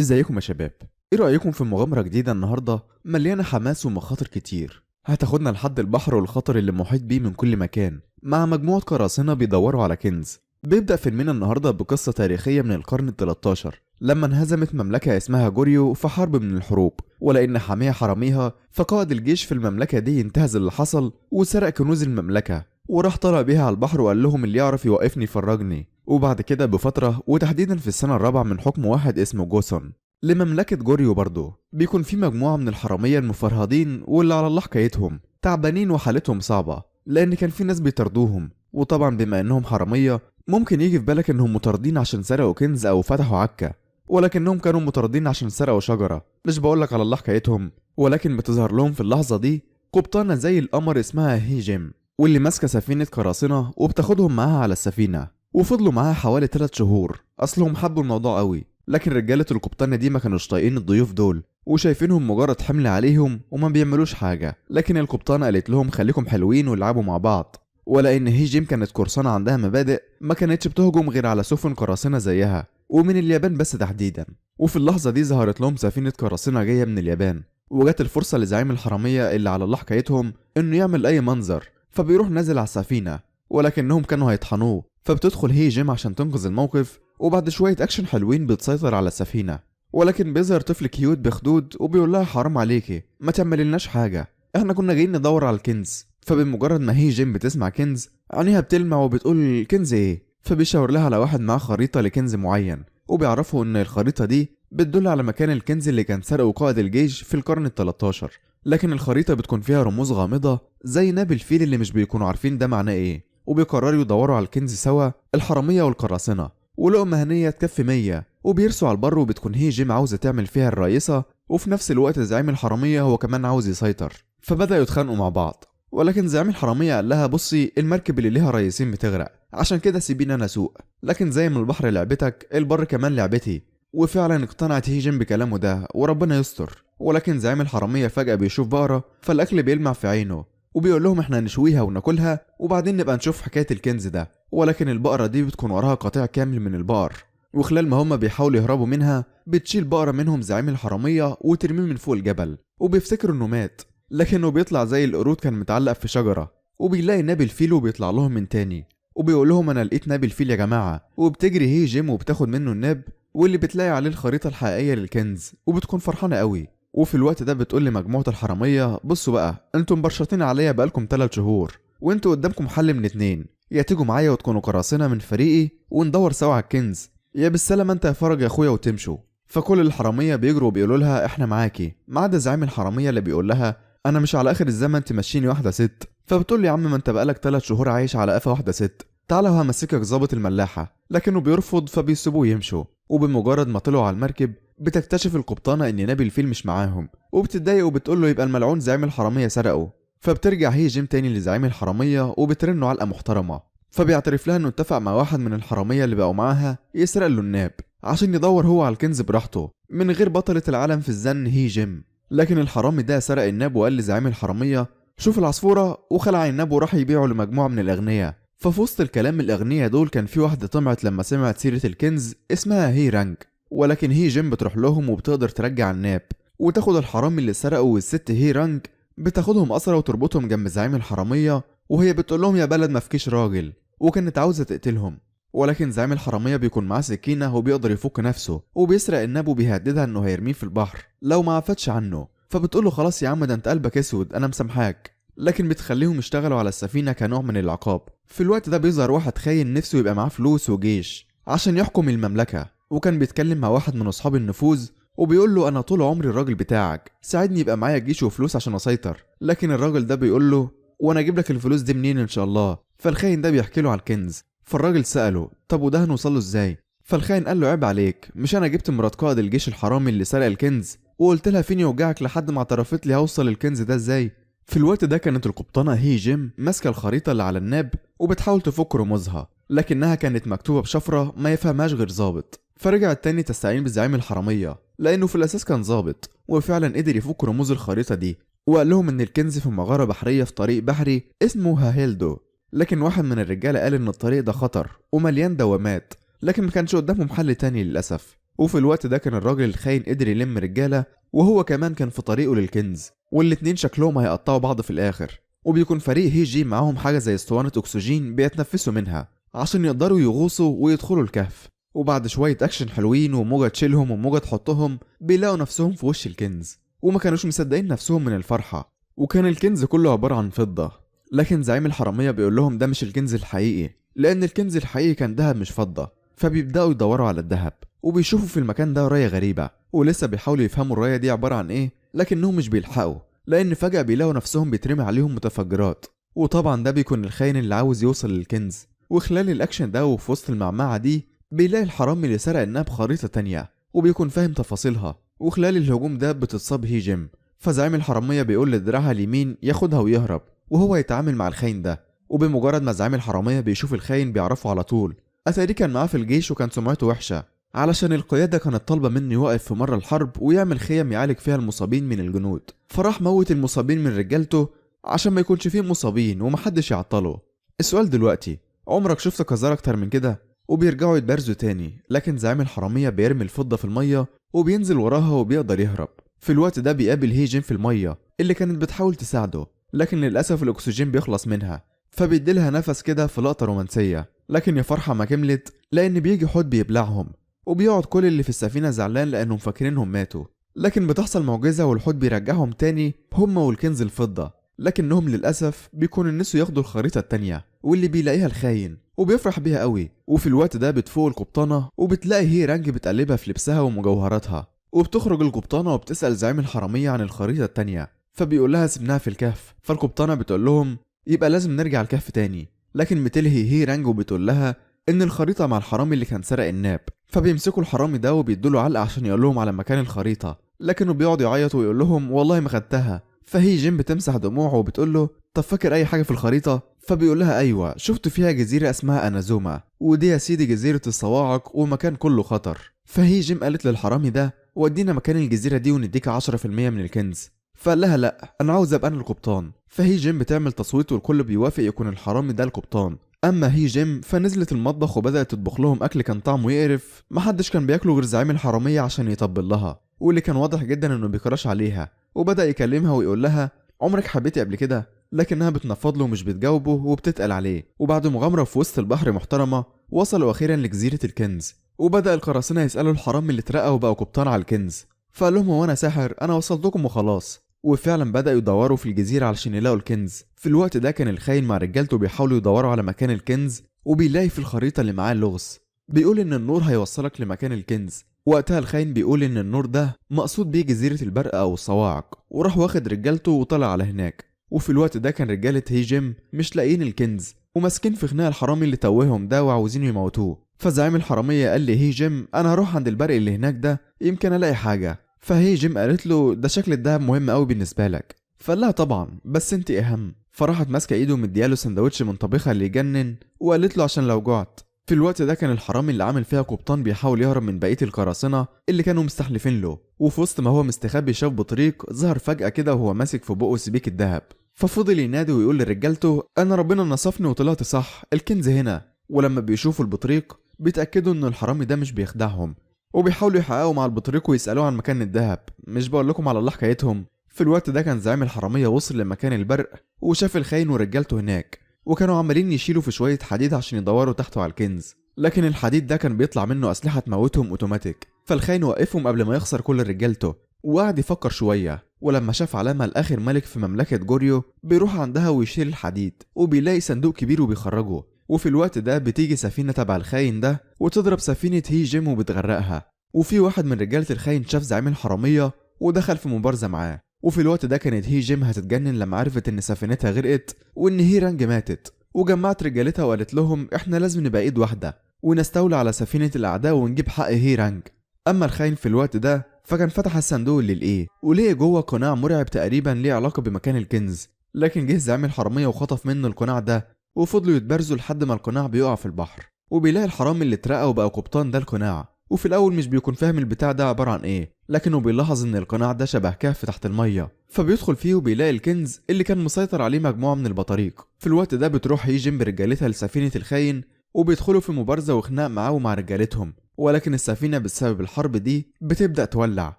ازيكم يا شباب؟ ايه رأيكم في مغامرة جديدة النهاردة مليانة حماس ومخاطر كتير؟ هتاخدنا لحد البحر والخطر اللي محيط بيه من كل مكان مع مجموعة قراصنة بيدوروا على كنز. بيبدأ فيلمنا النهاردة بقصة تاريخية من القرن التلتاشر لما انهزمت مملكة اسمها جوريو في حرب من الحروب، ولأن حاميها حراميها فقائد الجيش في المملكة دي انتهز اللي حصل وسرق كنوز المملكة وراح طلع بيها على البحر وقال لهم اللي يعرف يوقفني يفرجني. وبعد كده بفترة وتحديدا في السنة الرابعة من حكم واحد اسمه جوسون لمملكة جوريو برضه بيكون في مجموعة من الحرامية المفرهدين واللي على الله حكايتهم تعبانين وحالتهم صعبة لأن كان في ناس بيطردوهم. وطبعا بما إنهم حرامية ممكن يجي في بالك إنهم مطاردين عشان سرقوا كنز أو فتحوا عكة، ولكنهم كانوا مطاردين عشان سرقوا شجرة. مش بقولك على الله حكايتهم، ولكن بتظهر لهم في اللحظة دي قبطانة زي القمر اسمها هي جيم، واللي ماسكة سفينة قراصنة وبتاخدهم معاها على السفينة. وفضلوا معاها حوالي 3 شهور، أصلهم حبوا الموضوع قوي، لكن رجالة القبطانة دي ما كانوش طايقين الضيوف دول وشايفينهم مجرد حمل عليهم وما بيعملوش حاجة. لكن القبطانة قالت لهم خليكم حلوين والعبوا مع بعض، ولأن هي جيم كانت قرصانة عندها مبادئ ما كانتش بتهجم غير على سفن قراصنة زيها ومن اليابان بس تحديدا. وفي اللحظة دي ظهرت لهم سفينة قراصنة جاية من اليابان، وجت الفرصة لزعيم الحرامية اللي على الله حكايتهم إنه يعمل أي منظر، فبيروح نازل على السفينة ولكنهم كانوا هيطحنوه. فبتدخل هي جيم عشان تنقذ الموقف، وبعد شوية أكشن حلوين بتسيطر على السفينة. ولكن بيظهر طفل كيوت بخدود وبيقول لها حرام عليكي ما تعمللناش حاجة، احنا كنا جايين ندور على الكنز. فبمجرد ما هي جيم بتسمع كنز عينيها بتلمع وبتقول كنز ايه؟ فبيشاور لها على واحد معاه خريطة لكنز معين، وبيعرفوا ان الخريطة دي بتدل على مكان الكنز اللي كان سرقه قائد الجيش في القرن ال13. لكن الخريطة بتكون فيها رموز غامضة زي ناب الفيل اللي مش بيكونوا عارفين ده معناه ايه. وبيقرروا يدوروا على الكنز سوا الحرامية والقراصنة، ولقمة هنية تكفي 100. وبيرسوا على البر وبتكون هي جيم عاوزة تعمل فيها الرئيسة، وفي نفس الوقت زعيم الحرامية هو كمان عاوز يسيطر. فبدأوا يتخانقوا مع بعض، ولكن زعيم الحرامية قال لها بصي المركب اللي ليها رئيسين بتغرق، عشان كده سيبيني انا اسوق، لكن زي ما البحر لعبتك البر كمان لعبتي. وفعلا اقتنعت هي جيم بكلامه ده وربنا يستر. ولكن زعيم الحرامية فجأة بيشوف بقرة فالأكل بيلمع في عينه، وبيقول لهم احنا هنشويها وناكلها وبعدين نبقى نشوف حكاية الكنز ده. ولكن البقرة دي بتكون وراها قطيع كامل من البقر، وخلال ما هما بيحاولوا يهربوا منها بتشيل بقرة منهم زعيم الحرامية وترميه من فوق الجبل، وبيفتكروا انه مات، لكنه بيطلع زي القرود كان متعلق في شجرة. وبيلاقي ناب الفيل وبيطلع لهم من تاني وبيقول لهم انا لقيت ناب الفيل يا جماعة. وبتجري هي جيم وبتاخد منه الناب واللي بتلاقي عليه الخريطة الحقيقية للكنز، وبتكون فرحانة قوي. وفي الوقت ده بتقول لمجموعة الحرامية بصوا بقى انتم مبرشطين عليا بقالكم 3 شهور، وانتوا قدامكم حل من 2، يا تيجوا معايا وتكونوا قراصنة من فريقي وندور سوا على الكنز، يا بالسلامة انت يا فرج يا اخويا وتمشوا. فكل الحرامية بيجروا وبيقولوا لها احنا معاكي، ما عدا زعيم الحرامية اللي بيقول لها انا مش على اخر الزمن تمشيني واحدة ست. فبتقول لي يا عم ما انت بقالك 3 شهور عايش على قفا واحدة ست، تعالى وهمسكك ظابط الملاحة. لكنه بيرفض فبيسيبوه يمشوا. وبمجرد ما طلعوا على المركب بتكتشف القبطانة ان نبي الفيل مش معاهم، وبتتضايق وبتقول له يبقى الملعون زعيم الحرامية سرقه. فبترجع هي جيم تاني لزعيم الحرامية وبترنه علقة محترمة، فبيعترف لها انه اتفق مع واحد من الحرامية اللي بقوا معاها يسرق له الناب عشان يدور هو على الكنز براحته من غير بطلة العالم في الزن هي جيم. لكن الحرامي ده سرق الناب وقال لزعيم الحرامية شوف العصفورة، وخلع الناب وراح يبيعه لمجموعة من الأغنياء. ففي وسط الكلام الأغنياء دول كان في واحدة طمعت لما سمعت سيرة الكنز اسمها هي رانج، ولكن هي جيم بتروح لهم وبتقدر ترجع الناب وتاخد الحرامي اللي سرقه، والست هي رانج بتاخدهم أسرة وتربطهم جنب زعيم الحرامية، وهي بتقول لهم يا بلد ما فيكيش راجل، وكانت عاوزة تقتلهم. ولكن زعيم الحرامية بيكون معاه سكينة وبيقدر يفك نفسه وبيسرق الناب وبيهددها انه هيرميه في البحر لو ما عفتش عنه. فبتقول له خلاص يا عم ده انت قلبك اسود انا مسامحاك، لكن بتخليهم يشتغلوا على السفينة كنوع من العقاب. في الوقت ده بيظهر واحد خاين نفسه يبقى معاه فلوس وجيش عشان يحكم المملكة، وكان بيتكلم مع واحد من اصحاب النفوذ وبيقول له انا طول عمري الراجل بتاعك، ساعدني يبقى معايا جيش وفلوس عشان اسيطر. لكن الراجل ده بيقول له وانا اجيب لك الفلوس دي منين ان شاء الله. فالخاين ده بيحكي له على الكنز، فالراجل سأله طب وده هنوصله ازاي؟ فالخاين قال له عيب عليك، مش انا جبت مرات قائد الجيش الحرامي اللي سرق الكنز وقلت لها فين يوجعك لحد ما اعترفت لي هوصل الكنز ده ازاي؟ في الوقت ده كانت القبطانة هي جيم ماسكة الخريطة اللي على الناب وبتحاول تفك رموزها، لكنها كانت مكتوبة بشفرة ما يفهمهاش غير ظابط. فرجعت تاني تستعين بزعيم الحرامية لأنه في الأساس كان ظابط وفعلا قدر يفك رموز الخريطة دي، وقال لهم إن الكنز في مغارة بحرية في طريق بحري اسمه هاهيلدو. لكن واحد من الرجالة قال إن الطريق ده خطر ومليان دوامات، لكن ما كانش قدامهم حل تاني للأسف. وفي الوقت ده كان الراجل الخاين قدر يلم رجالة، وهو كمان كان في طريقه للكنز، والاتنين شكلهم هيقطعوا بعض في الآخر. وبيكون فريق هيجي معاهم حاجة زي اسطوانة أكسجين بيتنفسوا منها عشان يقدروا يغوصوا ويدخلوا الكهف. وبعد شوية أكشن حلوين وموجة تشيلهم وموجة تحطهم، بيلاقوا نفسهم في وش الكنز، وما كانوش مصدقين نفسهم من الفرحة. وكان الكنز كله عبارة عن فضة، لكن زعيم الحرامية بيقول لهم ده مش الكنز الحقيقي، لأن الكنز الحقيقي كان دهب مش فضة. فبيبدأوا يدوروا على الدهب، وبيشوفوا في المكان ده راية غريبة، ولسه بيحاولوا يفهموا الراية دي عبارة عن ايه، لكنهم مش بيلحقوا، لأن فجأة بيلاقوا نفسهم بيترمي عليهم متفجرات. وطبعا ده بيكون الخاين اللي عاوز يوصل للكنز. وخلال الأكشن ده وفي وسط المعمعة دي، بيلاقي الحرامي اللي سرق الناب خريطة تانية، وبيكون فاهم تفاصيلها. وخلال الهجوم ده بتتصاب هي جيم، فزعيم الحرامية بيقول لدراعها اليمين ياخدها ويهرب، وهو يتعامل مع الخاين ده. وبمجرد ما زعيم الحرامية بيشوف الخاين بيعرفه على طول. أتاري كان معاه في الجيش وكان سمعته وحشة، علشان القيادة كانت طالبة منه يوقف في مرة الحرب ويعمل خيم يعالج فيها المصابين من الجنود، فراح موت المصابين من رجالته عشان ما يكونش فيه مصابين ومحدش يعطله. السؤال دلوقتي، عمرك شفت كزار أكتر من كده؟ وبيرجعوا يتبارزوا تاني، لكن زعيم الحرامية بيرمي الفضة في المية وبينزل وراها وبيقدر يهرب. في الوقت ده بيقابل هيجين في المية اللي كانت بتحاول تساعده، لكن للأسف الأكسجين بيخلص منها، فبيديلها نفس كده في لقطة رومانسية. لكن يا فرحة ما كملت، لأن بيجي حوت بيبلعهم، وبيقعد كل اللي في السفينة زعلان لأنهم فاكرينهم ماتوا. لكن بتحصل معجزة والحوت بيرجعهم تاني هم والكنز الفضة، لكنهم للأسف بيكونوا نسوا ياخدوا الخريطة التانية واللي بيلاقيها الخاين، وبيفرح بيها قوي. وفي الوقت ده بتفوق القبطانة وبتلاقي هي رانج بتقلبها في لبسها ومجوهراتها، وبتخرج القبطانة وبتسأل زعيم الحرامية عن الخريطة التانية، فبيقول لها سيبناها في الكهف. فالقبطانة بتقول لهم يبقى لازم نرجع الكهف تاني، لكن بتلهي هي رانج وبتقول لها ان الخريطة مع الحرامي اللي كان سرق الناب. فبيمسكوا الحرامي ده وبيدوله علقة عشان يقول لهم على مكان الخريطة، لكنه بيقعد يعيط ويقول لهم والله ما خدتها. فهي جيم بتمسح دموعه وبتقول له طب فاكر اي حاجة في الخريطة؟ فبيقول لها ايوه، شفت فيها جزيرة اسمها انازوما، ودي يا سيدي جزيرة الصواعق ومكان كله خطر. فهي جيم قالت للحرامي ده ودينا مكان الجزيرة دي ونديك 10% من الكنز. فقال لها لا، انا عاوز ابقى انا القبطان. فهي جيم بتعمل تصويت والكل بيوافق يكون الحرامي ده القبطان. اما هي جيم فنزلت المطبخ وبدأت تطبخ لهم اكل كان طعمه يقرف، محدش كان بياكله غير زعيم الحرامية عشان يطبل لها، واللي كان واضح جدا انه بيكراش عليها. وبدأ يكلمها ويقول لها عمرك حبيتي قبل كده؟ لكنها بتنفض له ومش بتجاوبه وبتتقل عليه. وبعد مغامرة في وسط البحر محترمة، وصلوا اخيرا لجزيرة الكنز، وبدأ القراصنة يسألوا الحرامي اللي اترقى وبقى قبطان على الكنز. فقال لهم هو انا ساحر، انا وصلتكم وخلاص. وفعلا بدأوا يدوروا في الجزيرة علشان يلاقوا الكنز. في الوقت ده كان الخاين مع رجالته بيحاولوا يدوروا على مكان الكنز، وبيلاقي في الخريطة اللي معاه اللغز بيقول ان النور هيوصلك لمكان الكنز. وقتها الخاين بيقول ان النور ده مقصود بيه جزيرة البرق او الصواعق، وراح واخد رجالته وطلع على هناك. وفي الوقت ده كان رجالة هي جيم مش لاقيين الكنز، وماسكين في خناق الحرامي اللي توههم ده وعاوزين يموتوه. فزعيم الحرامية قال لي هي جيم انا هروح عند البرق اللي هناك ده يمكن الاقي حاجة. فهي جيم قالت له ده شكل الدهب مهم قوي بالنسبه لك. فقال لها طبعا بس انت اهم. فراحت ماسكه ايده ومدياله سندوتش من طبيخها اللي يجنن، وقالت له عشان لو جعت. في الوقت ده كان الحرامي اللي عامل فيها قبطان بيحاول يهرب من بقيه القراصنه اللي كانوا مستحلفين له، وفي وسط ما هو مستخبي شاف بطريق ظهر فجاه كده وهو ماسك في بقه سبيك الدهب. ففضل ينادي ويقول لرجالته انا ربنا نصفني وطلعت صح، الكنز هنا. ولما بيشوفوا البطريق بيتاكدوا ان الحرامي ده مش بيخدعهم، وبيحاولوا يحققوا مع البطريق ويسألوه عن مكان الذهب. مش بقول لكم على الله حكايتهم. في الوقت ده كان زعيم الحرامية وصل لمكان البرق وشاف الخاين ورجالته هناك، وكانوا عمالين يشيلوا في شوية حديد عشان يدوروا تحته على الكنز، لكن الحديد ده كان بيطلع منه أسلحة تموتهم أوتوماتيك. فالخاين وقفهم قبل ما يخسر كل رجالته، وقعد يفكر شوية. ولما شاف علامة لآخر ملك في مملكة جوريو بيروح عندها ويشيل الحديد، وبيلاقي صندوق كبير وبيخرجه. وفي الوقت ده بتيجي سفينة تبع الخاين ده وتضرب سفينة هي جيم وبتغرقها. وفي واحد من رجالة الخاين شاف زعيم الحرامية ودخل في مبارزة معاه. وفي الوقت ده كانت هي جيم هتتجنن لما عرفت ان سفينتها غرقت وان هي رانج ماتت، وجمعت رجالتها وقالت لهم احنا لازم نبقى ايد واحدة ونستولى على سفينة الاعداء ونجيب حق هي رانج. اما الخاين في الوقت ده فكان فتح الصندوق اللي لقيه ولقي جوه قناع مرعب تقريبا ليه علاقة بمكان الكنز، لكن جه زعيم الحرامية وخطف منه القناع ده، وفضلوا يتبارزوا لحد ما القناع بيقع في البحر. وبيلاقي الحرامي اللي اترقى وبقى قبطان ده القناع، وفي الاول مش بيكون فاهم البتاع ده عبارة عن ايه، لكنه بيلاحظ ان القناع ده شبه كهف تحت المية، فبيدخل فيه وبيلاقي الكنز اللي كان مسيطر عليه مجموعة من البطاريق. في الوقت ده بتروح هي جيم برجالتها لسفينة الخاين وبيدخلوا في مبارزة وخناق معاه ومع رجالتهم، ولكن السفينة بسبب الحرب دي بتبدأ تولع،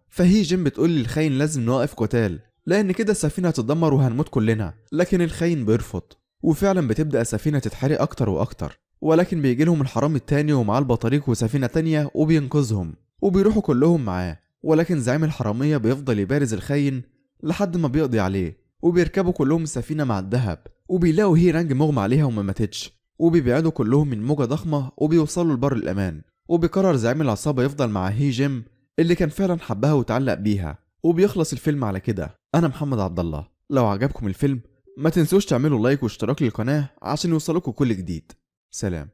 فهي جيم بتقول للخاين لازم نوقف قتال لأن كده السفينة هتتدمر وهنموت كلنا، لكن الخاين بيرفض، وفعلا بتبدأ السفينة تتحرق أكتر وأكتر. ولكن بيجيلهم الحرامي التاني ومعاه البطاريق وسفينة تانية وبينقذهم وبيروحوا كلهم معاه. ولكن زعيم الحرامية بيفضل يبارز الخاين لحد ما بيقضي عليه، وبيركبوا كلهم السفينة مع الذهب، وبيلاقوا هي رانج مغمى عليها وما ماتتش، وبيبعدوا كلهم من موجة ضخمة وبيوصلوا لبر الأمان. وبيقرر زعيم العصابة يفضل مع هي جيم اللي كان فعلا حبها وتعلق بيها، وبيخلص الفيلم على كده. أنا محمد عبد الله، لو عجبكم الفيلم ما تنسوش تعملوا لايك واشتراك للقناة عشان يوصلكوا كل جديد. سلام.